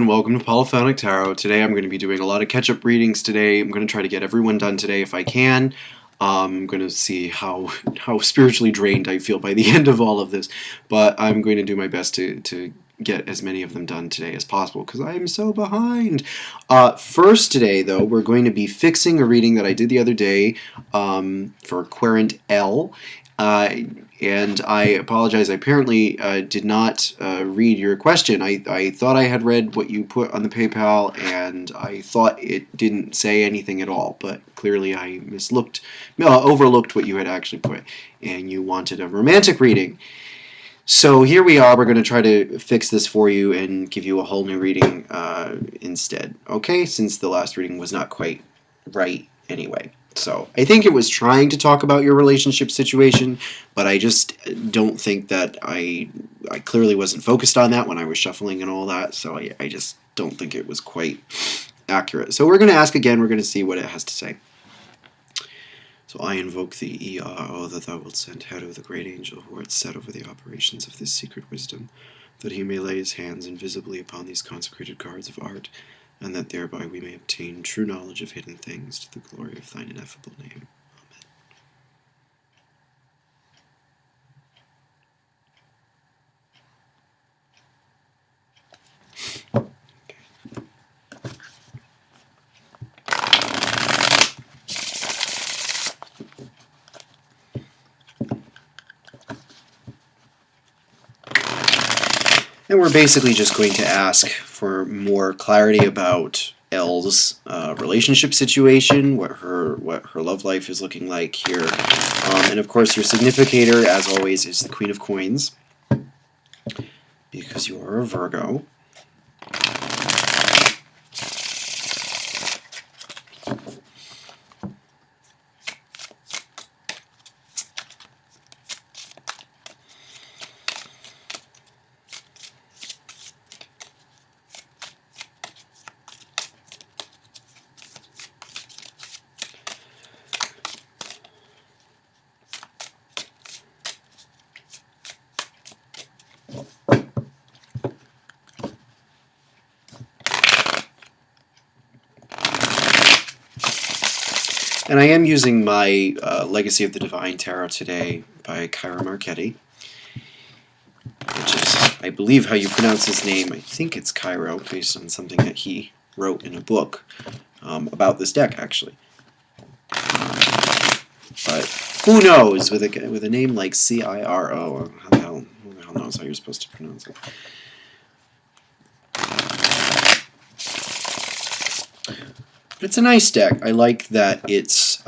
everyone, welcome to Polyphonic Tarot. Today I'm going to be doing a lot of catch-up readings today. I'm going to try to get everyone done today if I can. I'm going to see how spiritually drained I feel by the end of all of this, but I'm going to do my best to get as many of them done today as possible because I am so behind. First today, though, we're going to be fixing a reading that I did the other day for querent L. And I apologize, I apparently did not read your question. I thought I had read what you put on the PayPal, and I thought it didn't say anything at all, but clearly I overlooked what you had actually put, and you wanted a romantic reading. So here we are, we're going to try to fix this for you and give you a whole new reading instead, okay? Since the last reading was not quite right anyway. So I think it was trying to talk about your relationship situation, but I just don't think that I clearly wasn't focused on that when I was shuffling and all that, so I just don't think it was quite accurate. So we're going to ask again, we're going to see what it has to say. So I invoke thee, Ea, that thou wilt send head of the great angel who art set over the operations of this secret wisdom, that he may lay his hands invisibly upon these consecrated cards of art, and that thereby we may obtain true knowledge of hidden things to the glory of thine ineffable name. Amen. And we're basically just going to ask for more clarity about Elle's relationship situation, what her love life is looking like here. And of course your significator, as always, is the Queen of Coins, because you are a Virgo. And I am using my Legacy of the Divine Tarot today by Kyra Marchetti, which is, I believe, how you pronounce his name. I think it's Cairo, based on something that he wrote in a book about this deck, actually. But who knows, with a name like Ciro, who the hell knows how you're supposed to pronounce it. But it's a nice deck. I like that it's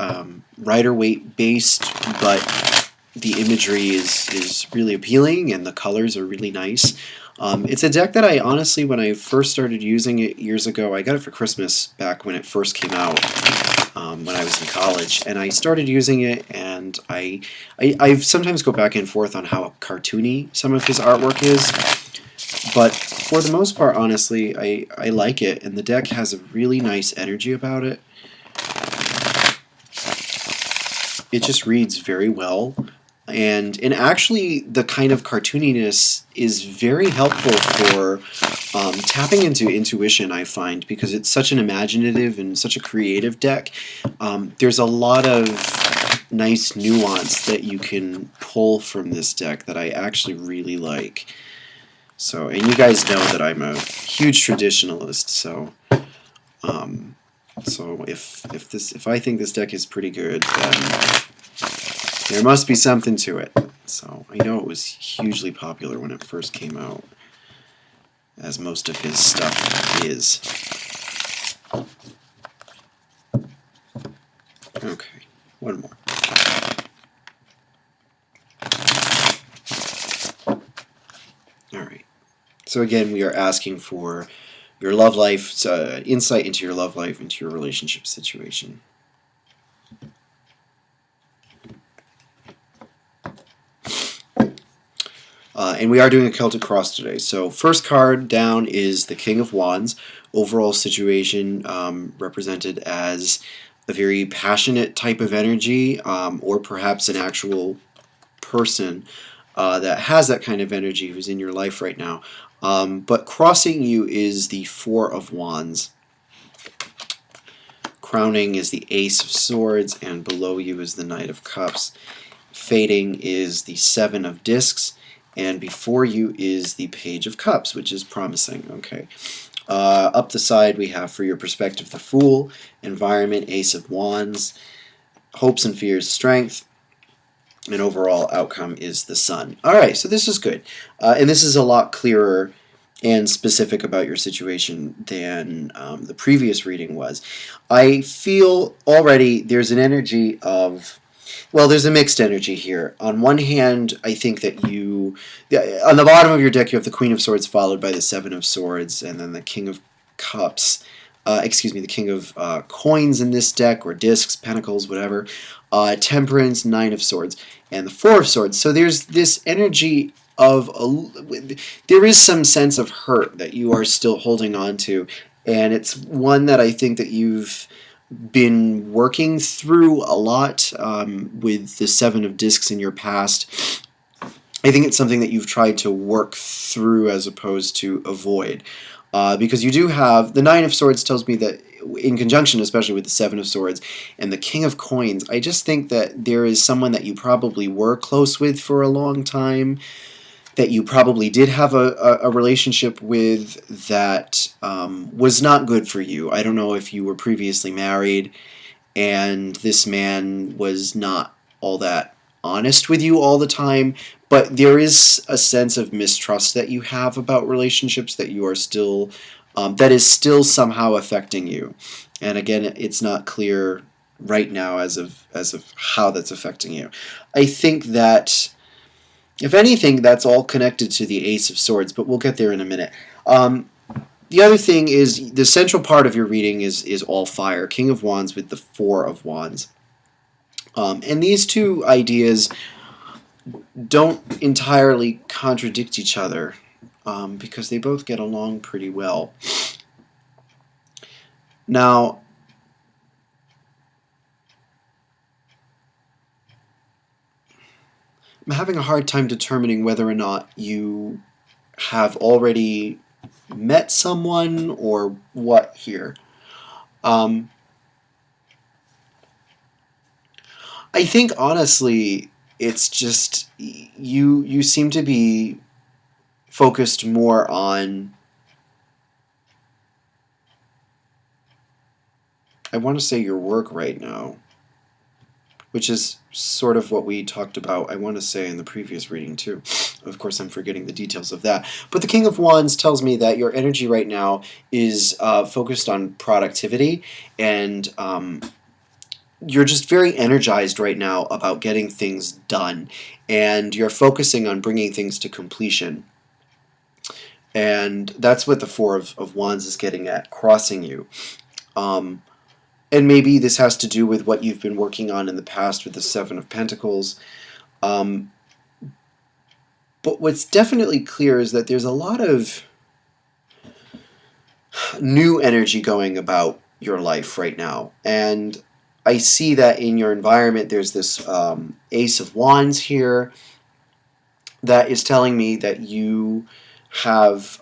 Rider-Waite based, but the imagery is really appealing and the colors are really nice. It's a deck that I honestly, when I first started using it years ago, I got it for Christmas back when it first came out, when I was in college, and I started using it, and I sometimes go back and forth on how cartoony some of his artwork is, but for the most part, honestly, I like it, and the deck has a really nice energy about it. It just reads very well, and actually the kind of cartooniness is very helpful for tapping into intuition, I find, because it's such an imaginative and such a creative deck. There's a lot of nice nuance that you can pull from this deck that I actually really like. So, and you guys know that I'm a huge traditionalist, so if I think this deck is pretty good, then there must be something to it. So I know it was hugely popular when it first came out, as most of his stuff is. Okay, one more. Alright, so again, we are asking for your love life, insight into your love life, into your relationship situation. And we are doing a Celtic Cross today. So first card down is the King of Wands. Overall situation represented as a very passionate type of energy, or perhaps an actual person that has that kind of energy who's in your life right now. But crossing you is the Four of Wands. Crowning is the Ace of Swords, and below you is the Knight of Cups. Fading is the Seven of Discs, and before you is the Page of Cups, which is promising. Okay. Up the side we have, for your perspective, the Fool, Environment, Ace of Wands, Hopes and Fears, Strength, and overall outcome is the Sun. Alright, so this is good. And this is a lot clearer and specific about your situation than the previous reading was. I feel already there's an energy of, well, there's a mixed energy here. On one hand, I think that you, on the bottom of your deck, you have the Queen of Swords followed by the Seven of Swords, and then the King of Cups. The King of Coins in this deck, or Discs, Pentacles, whatever. Temperance, Nine of Swords, and the Four of Swords. So there's this energy of there is some sense of hurt that you are still holding on to, and it's one that I think that you've been working through a lot with the Seven of Discs in your past. I think it's something that you've tried to work through as opposed to avoid, because you do have the Nine of Swords tells me that, in conjunction especially with the Seven of Swords and the King of Coins, I just think that there is someone that you probably were close with for a long time, that you probably did have a relationship with that was not good for you. I don't know if you were previously married and this man was not all that honest with you all the time, but there is a sense of mistrust that you have about relationships that you are still, that is still somehow affecting you. And again, it's not clear right now as of how that's affecting you. I think that, if anything, that's all connected to the Ace of Swords, but we'll get there in a minute. The other thing is, the central part of your reading is all fire. King of Wands with the Four of Wands. And these two ideas don't entirely contradict each other, because they both get along pretty well. Now, I'm having a hard time determining whether or not you have already met someone or what here. I think honestly it's just you seem to be focused more on, I want to say, your work right now, which is sort of what we talked about, I want to say, in the previous reading too. Of course, I'm forgetting the details of that. But the King of Wands tells me that your energy right now is focused on productivity, and you're just very energized right now about getting things done, and you're focusing on bringing things to completion. And that's what the Four of Wands is getting at, crossing you. And maybe this has to do with what you've been working on in the past with the Seven of Pentacles. But what's definitely clear is that there's a lot of new energy going about your life right now. And I see that in your environment there's this Ace of Wands here that is telling me that you have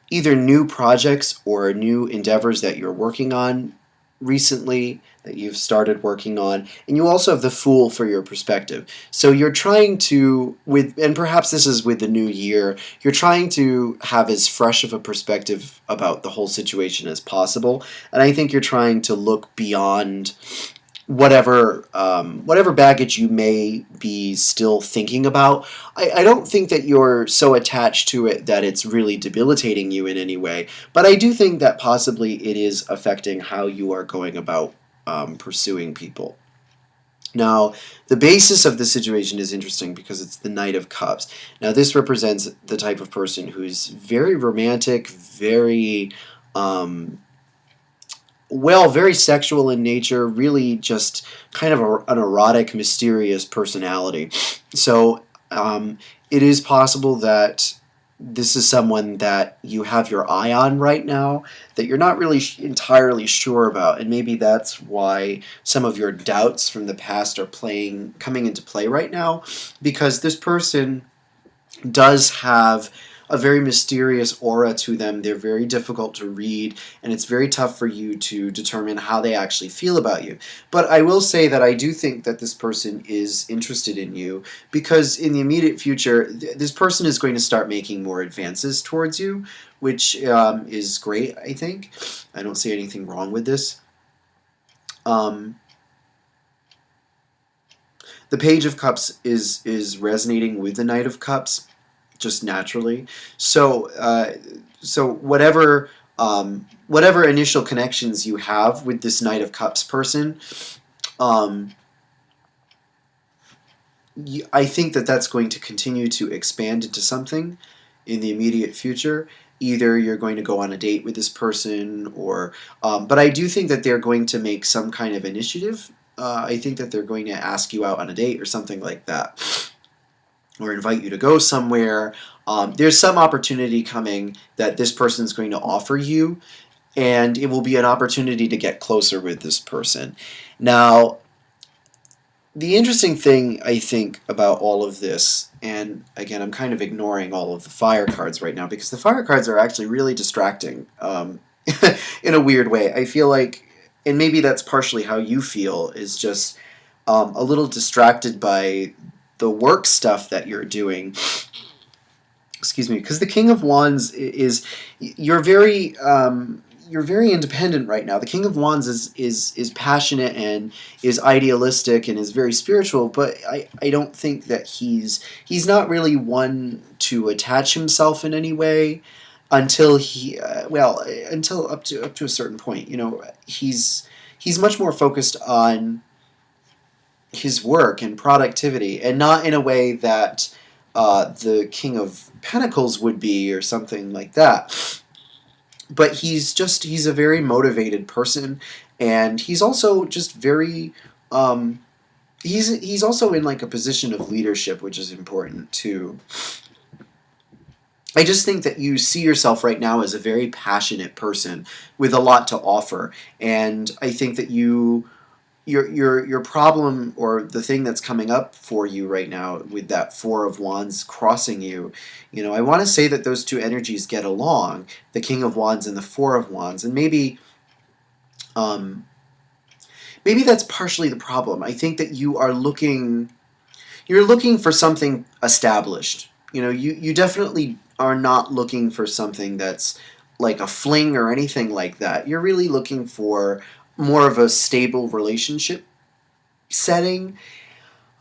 either new projects or new endeavors that you're working on recently, that you've started working on, and you also have the Fool for your perspective. So you're trying to, and perhaps this is with the new year, you're trying to have as fresh of a perspective about the whole situation as possible, and I think you're trying to look beyond whatever baggage you may be still thinking about. I don't think that you're so attached to it that it's really debilitating you in any way, but I do think that possibly it is affecting how you are going about pursuing people. Now, the basis of the situation is interesting because it's the Knight of Cups. Now, this represents the type of person who's very romantic, very very sexual in nature, really just kind of an erotic, mysterious personality. So it is possible that this is someone that you have your eye on right now that you're not really entirely sure about, and maybe that's why some of your doubts from the past are coming into play right now, because this person does have a very mysterious aura to them. They're very difficult to read, and it's very tough for you to determine how they actually feel about you. But I will say that I do think that this person is interested in you, because in the immediate future, this person is going to start making more advances towards you, which is great, I think. I don't see anything wrong with this. Um, the Page of Cups is resonating with the Knight of Cups just naturally. So so whatever initial connections you have with this Knight of Cups person, um, I think that that's going to continue to expand into something in the immediate future. Either you're going to go on a date with this person, or but I do think that they're going to make some kind of initiative. I think that they're going to ask you out on a date or something like that, or invite you to go somewhere. There's some opportunity coming that this person's going to offer you, and it will be an opportunity to get closer with this person. Now, the interesting thing, I think, about all of this, and again, I'm kind of ignoring all of the fire cards right now, because the fire cards are actually really distracting in a weird way. I feel like, and maybe that's partially how you feel, is just a little distracted by the work stuff that you're doing. Excuse me, because the King of Wands is, you're very independent right now. The King of Wands is passionate and is idealistic and is very spiritual, but I don't think that he's not really one to attach himself in any way until until up to a certain point. You know, he's much more focused on his work and productivity, and not in a way that the King of Pentacles would be, or something like that. But he's a very motivated person, and he's also just very he's also in like a position of leadership, which is important too. I just think that you see yourself right now as a very passionate person with a lot to offer, and I think that your problem, or the thing that's coming up for you right now with that Four of Wands crossing you, you know, I want to say that those two energies get along, the King of Wands and the Four of Wands, and um, maybe that's partially the problem. I think that you're looking for something established. You know, you definitely are not looking for something that's like a fling or anything like that. You're really looking for more of a stable relationship setting.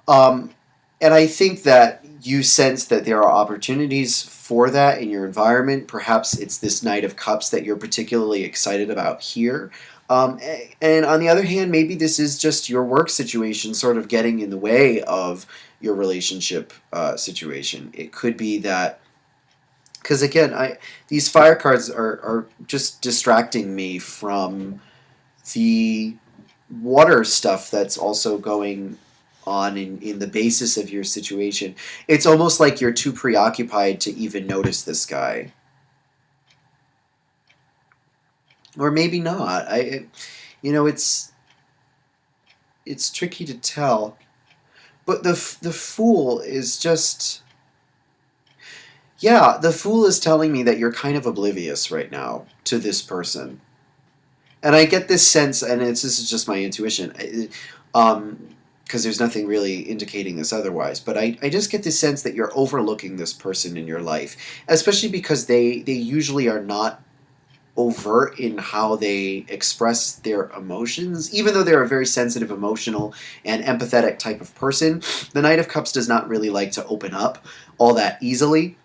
Um, and I think that you sense that there are opportunities for that in your environment. Perhaps it's this Knight of Cups that you're particularly excited about here. And on the other hand, maybe this is just your work situation sort of getting in the way of your relationship situation. It could be that, because again, these fire cards are just distracting me from the water stuff that's also going on in the basis of your situation. It's almost like you're too preoccupied to even notice this guy. Or maybe not. You know, it's tricky to tell. But the Fool is just, yeah, the Fool is telling me that you're kind of oblivious right now to this person. And I get this sense, and this is just my intuition, because there's nothing really indicating this otherwise, but I just get this sense that you're overlooking this person in your life, especially because they usually are not overt in how they express their emotions. Even though they're a very sensitive, emotional, and empathetic type of person, the Knight of Cups does not really like to open up all that easily.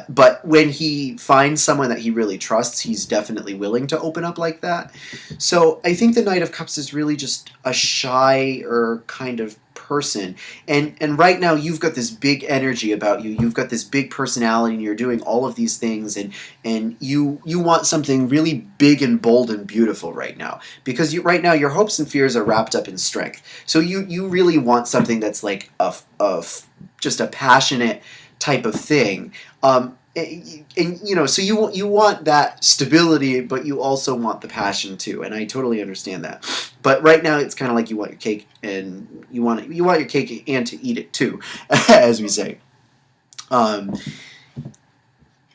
But when he finds someone that he really trusts, he's definitely willing to open up like that. So I think the Knight of Cups is really just a shy kind of person. And right now you've got this big energy about you. You've got this big personality, and you're doing all of these things, and you want something really big and bold and beautiful right now. Because right now your hopes and fears are wrapped up in strength. So you really want something that's like just a passionate type of thing. And you know, so you want that stability, but you also want the passion too, and I totally understand that. But right now, it's kind of like you want your cake, and you want your cake and to eat it too, as we say. Um,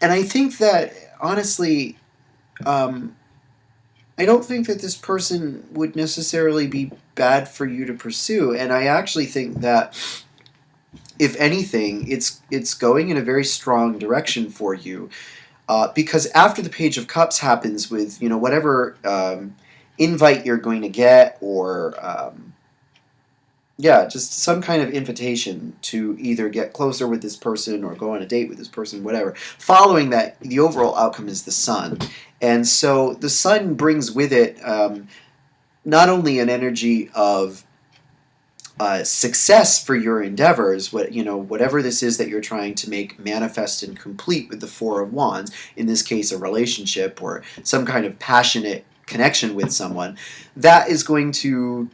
And I think that, honestly, um, I don't think that this person would necessarily be bad for you to pursue. And I actually think that, if anything, it's going in a very strong direction for you. Because after the Page of Cups happens with, whatever invite you're going to get, or yeah, just some kind of invitation to either get closer with this person or go on a date with this person, whatever. Following that, the overall outcome is the Sun. And so the Sun brings with it not only an energy of success for your endeavors, whatever this is that you're trying to make manifest and complete with the Four of Wands, in this case a relationship or some kind of passionate connection with someone, that is going to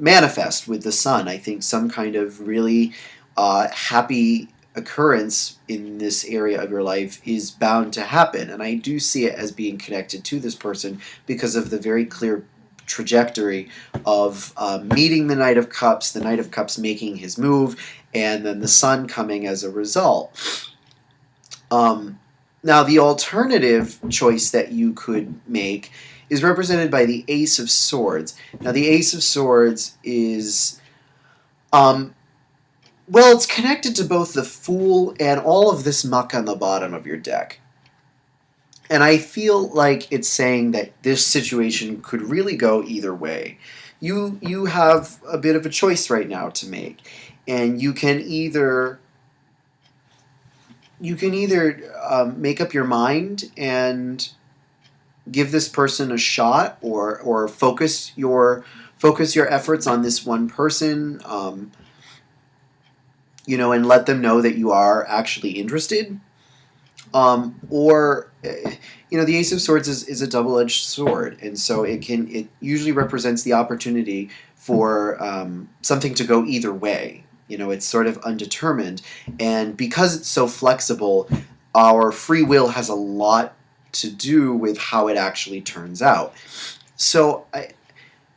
manifest with the Sun. I think some kind of really happy occurrence in this area of your life is bound to happen, and I do see it as being connected to this person because of the very clear trajectory of meeting the Knight of Cups, the Knight of Cups making his move, and then the Sun coming as a result. Now, the alternative choice that you could make is represented by the Ace of Swords. Now, the Ace of Swords is, well, it's connected to both the Fool and all of this muck on the bottom of your deck. And I feel like it's saying that this situation could really go either way. You have a bit of a choice right now to make, and you can either make up your mind and give this person a shot, or focus your efforts on this one person, and let them know that you are actually interested. Or the Ace of Swords is a double-edged sword, and so it usually represents the opportunity for something to go either way. It's sort of undetermined, and because it's so flexible, our free will has a lot to do with how it actually turns out. So,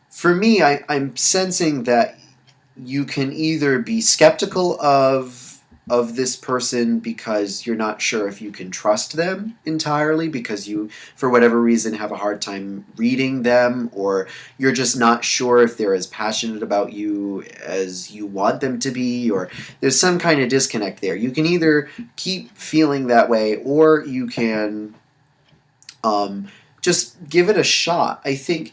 for me, I'm sensing that you can either be skeptical of this person because you're not sure if you can trust them entirely, because you, for whatever reason, have a hard time reading them, or you're just not sure if they're as passionate about you as you want them to be, or there's some kind of disconnect there. You can either keep feeling that way, or you can just give it a shot. I think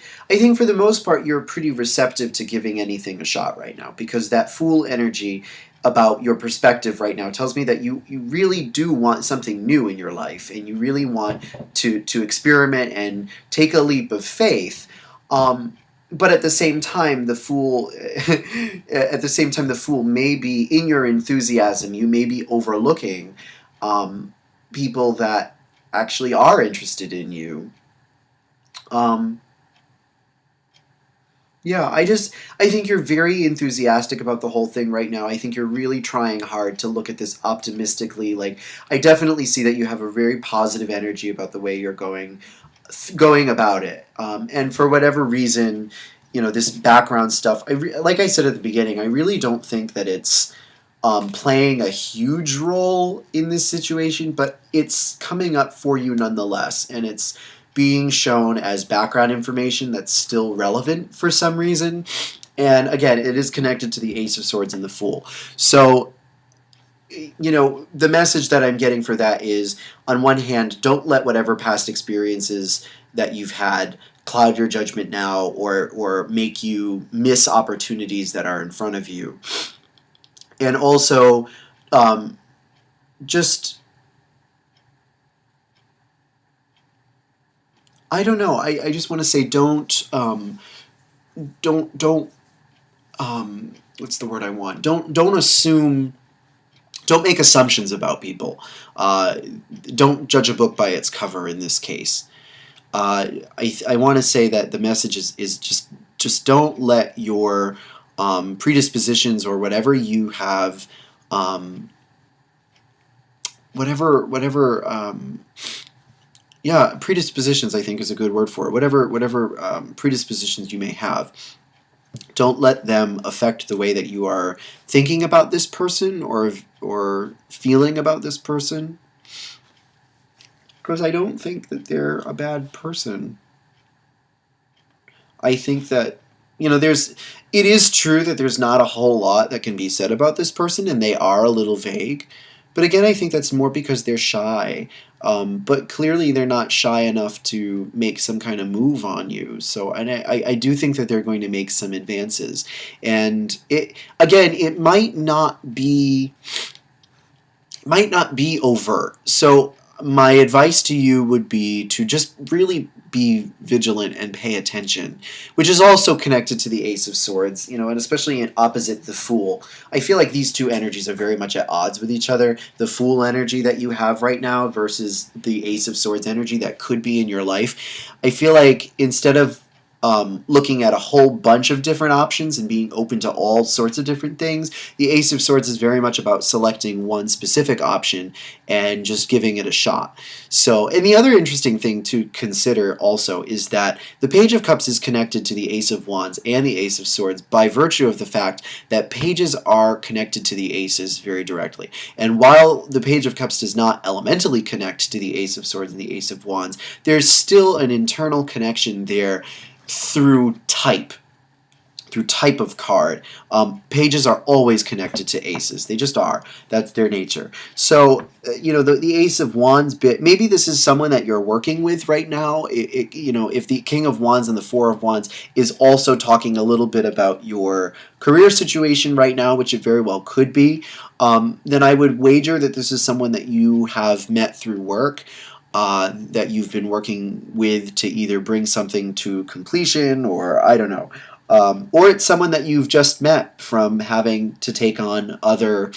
for the most part you're pretty receptive to giving anything a shot right now, because that Fool energy about your perspective right now tells me that you really do want something new in your life, and you really want to experiment and take a leap of faith. But at the same time, the Fool may be in your enthusiasm. You may be overlooking people that actually are interested in you. Yeah, I think you're very enthusiastic about the whole thing right now. I think you're really trying hard to look at this optimistically. Like, I definitely see that you have a very positive energy about the way you're going about it. And for whatever reason, this background stuff, like I said at the beginning, I really don't think that it's playing a huge role in this situation, but it's coming up for you nonetheless, and it's being shown as background information that's still relevant for some reason. And again, it is connected to the Ace of Swords and the Fool. So, the message that I'm getting for that is, on one hand, don't let whatever past experiences that you've had cloud your judgment now, or make you miss opportunities that are in front of you. And also, just, I don't know. I just want to say, don't what's the word I want? Don't assume. Don't make assumptions about people. Don't judge a book by its cover in this case. I want to say that the message is just don't let your predispositions, or whatever you have, predispositions, I think, is a good word for it. Whatever predispositions you may have, don't let them affect the way that you are thinking about this person, or feeling about this person. because I don't think that they're a bad person. I think that, it is true that there's not a whole lot that can be said about this person, and they are a little vague. But again, I think that's more because they're shy. But clearly, they're not shy enough to make some kind of move on you. So, and I do think that they're going to make some advances. And it might not be overt. So my advice to you would be to just really be vigilant and pay attention, which is also connected to the Ace of Swords, and especially in opposite the Fool. I feel like these two energies are very much at odds with each other. The Fool energy that you have right now versus the Ace of Swords energy that could be in your life. I feel like instead of looking at a whole bunch of different options and being open to all sorts of different things, the Ace of Swords is very much about selecting one specific option and just giving it a shot. So, and the other interesting thing to consider also is that the Page of Cups is connected to the Ace of Wands and the Ace of Swords by virtue of the fact that pages are connected to the aces very directly. And while the Page of Cups does not elementally connect to the Ace of Swords and the Ace of Wands, there's still an internal connection there through type of card. Pages are always connected to aces. They just are. That's their nature. So, the Ace of Wands bit, maybe this is someone that you're working with right now. If the King of Wands and the Four of Wands is also talking a little bit about your career situation right now, which it very well could be, then I would wager that this is someone that you have met through work. That you've been working with to either bring something to completion, or I don't know, or it's someone that you've just met from having to take on other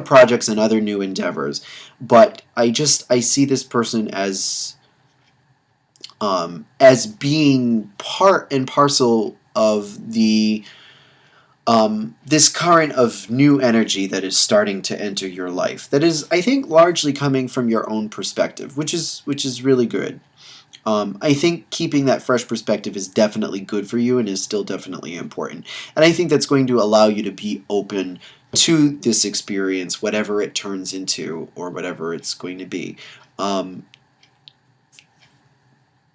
projects and other new endeavors. But I see this person as being part and parcel of the this current of new energy that is starting to enter your life. That is, I think, largely coming from your own perspective, which is really good. I think keeping that fresh perspective is definitely good for you and is still definitely important. And I think that's going to allow you to be open to this experience, whatever it turns into or whatever it's going to be.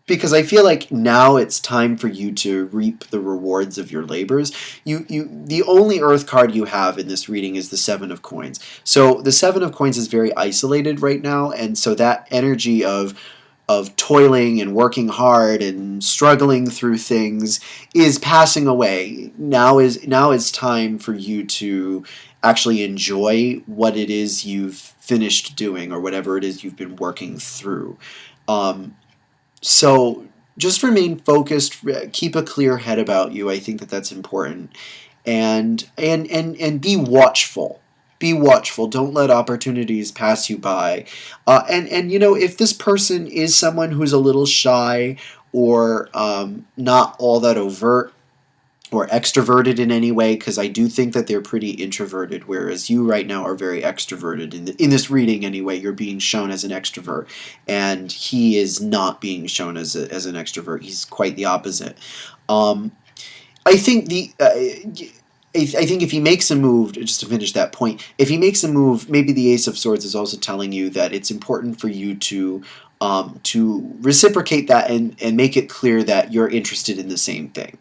Because I feel like now it's time for you to reap the rewards of your labors. The only Earth card you have in this reading is the Seven of Coins. So the Seven of Coins is very isolated right now, and so that energy of toiling and working hard and struggling through things is passing away. Now is time for you to actually enjoy what it is you've finished doing or whatever it is you've been working through. So just remain focused, keep a clear head about you. I think that that's important. And be watchful. Be watchful. Don't let opportunities pass you by. And if this person is someone who's a little shy or not all that overt or extroverted in any way, because I do think that they're pretty introverted, whereas you right now are very extroverted. In this reading anyway, you're being shown as an extrovert, and he is not being shown as an extrovert. He's quite the opposite. I think I think if he makes a move, just to finish that point, if he makes a move, maybe the Ace of Swords is also telling you that it's important for you to reciprocate that and make it clear that you're interested in the same thing.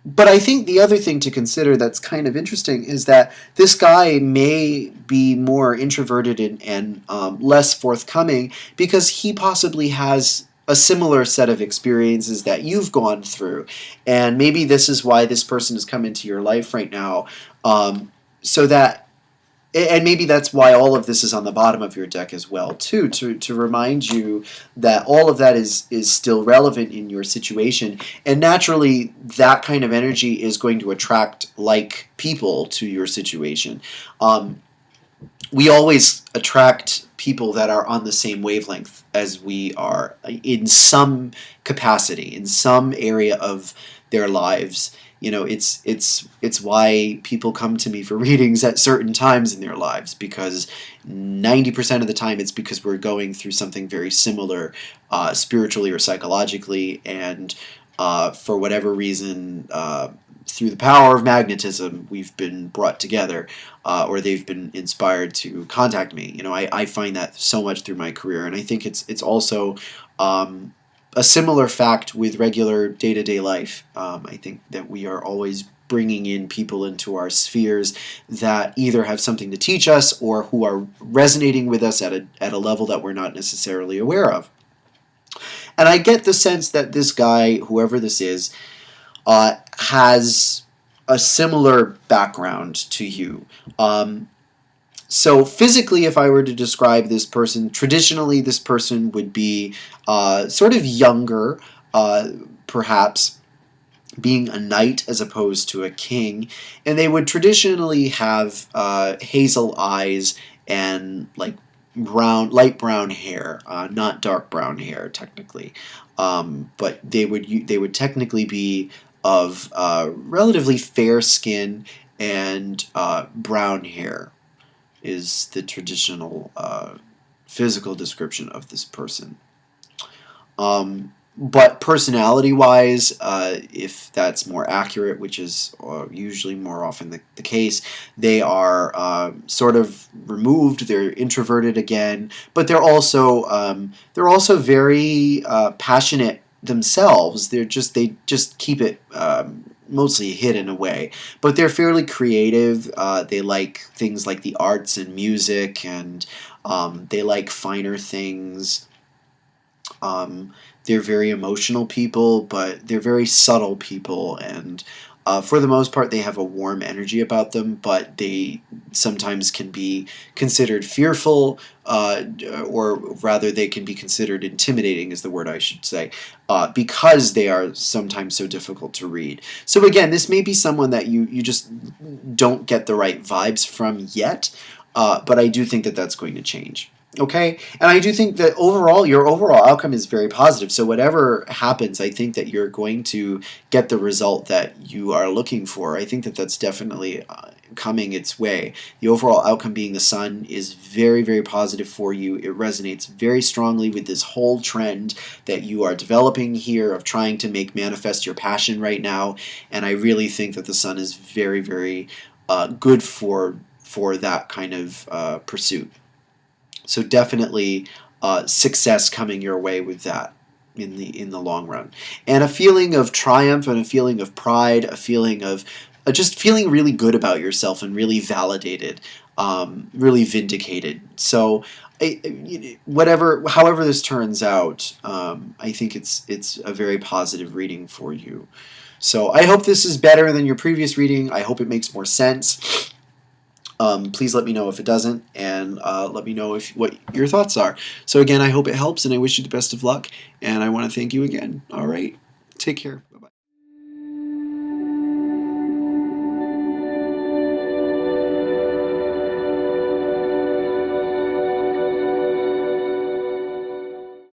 But I think the other thing to consider that's kind of interesting is that this guy may be more introverted and less forthcoming because he possibly has a similar set of experiences that you've gone through. And maybe this is why this person has come into your life right now, so that and maybe that's why all of this is on the bottom of your deck as well, too, to remind you that all of that is still relevant in your situation. And naturally, that kind of energy is going to attract like people to your situation. We always attract people that are on the same wavelength as we are in some capacity, in some area of their lives. It's why people come to me for readings at certain times in their lives, because 90% of the time it's because we're going through something very similar spiritually or psychologically, and for whatever reason through the power of magnetism, we've been brought together, or they've been inspired to contact me. You know, I find that so much through my career, and I think it's also a similar fact with regular day-to-day life. I think that we are always bringing in people into our spheres that either have something to teach us or who are resonating with us at a level that we're not necessarily aware of. And I get the sense that this guy, whoever this is, has a similar background to you. So physically, if I were to describe this person, traditionally this person would be sort of younger, perhaps being a knight as opposed to a king, and they would traditionally have hazel eyes and like light brown hair, not dark brown hair technically, but they would technically be of relatively fair skin and brown hair is the traditional physical description of this person. But personality-wise, if that's more accurate, which is usually more often the case, they are sort of removed. They're introverted again, but they're also very passionate themselves. They just keep it mostly hidden away, but they're fairly creative. They like things like the arts and music, and they like finer things. They're very emotional people, but they're very subtle people, and for the most part, they have a warm energy about them, but they sometimes can be considered fearful, or rather, they can be considered intimidating, is the word I should say, because they are sometimes so difficult to read. So again, this may be someone that you just don't get the right vibes from yet, but I do think that that's going to change. Okay, and I do think that overall, your overall outcome is very positive. So whatever happens, I think that you're going to get the result that you are looking for. I think that that's definitely coming its way. The overall outcome being the sun is very, very positive for you. It resonates very strongly with this whole trend that you are developing here of trying to make manifest your passion right now. And I really think that the sun is very, very good for that kind of pursuit. So definitely success coming your way with that in the long run, and a feeling of triumph and a feeling of pride, a feeling of just feeling really good about yourself and really validated, really vindicated. So however this turns out, I think it's a very positive reading for you. So I hope this is better than your previous reading. I hope it makes more sense. Please let me know if it doesn't, and let me know what your thoughts are. So again, I hope it helps, and I wish you the best of luck, and I want to thank you again. All right, take care.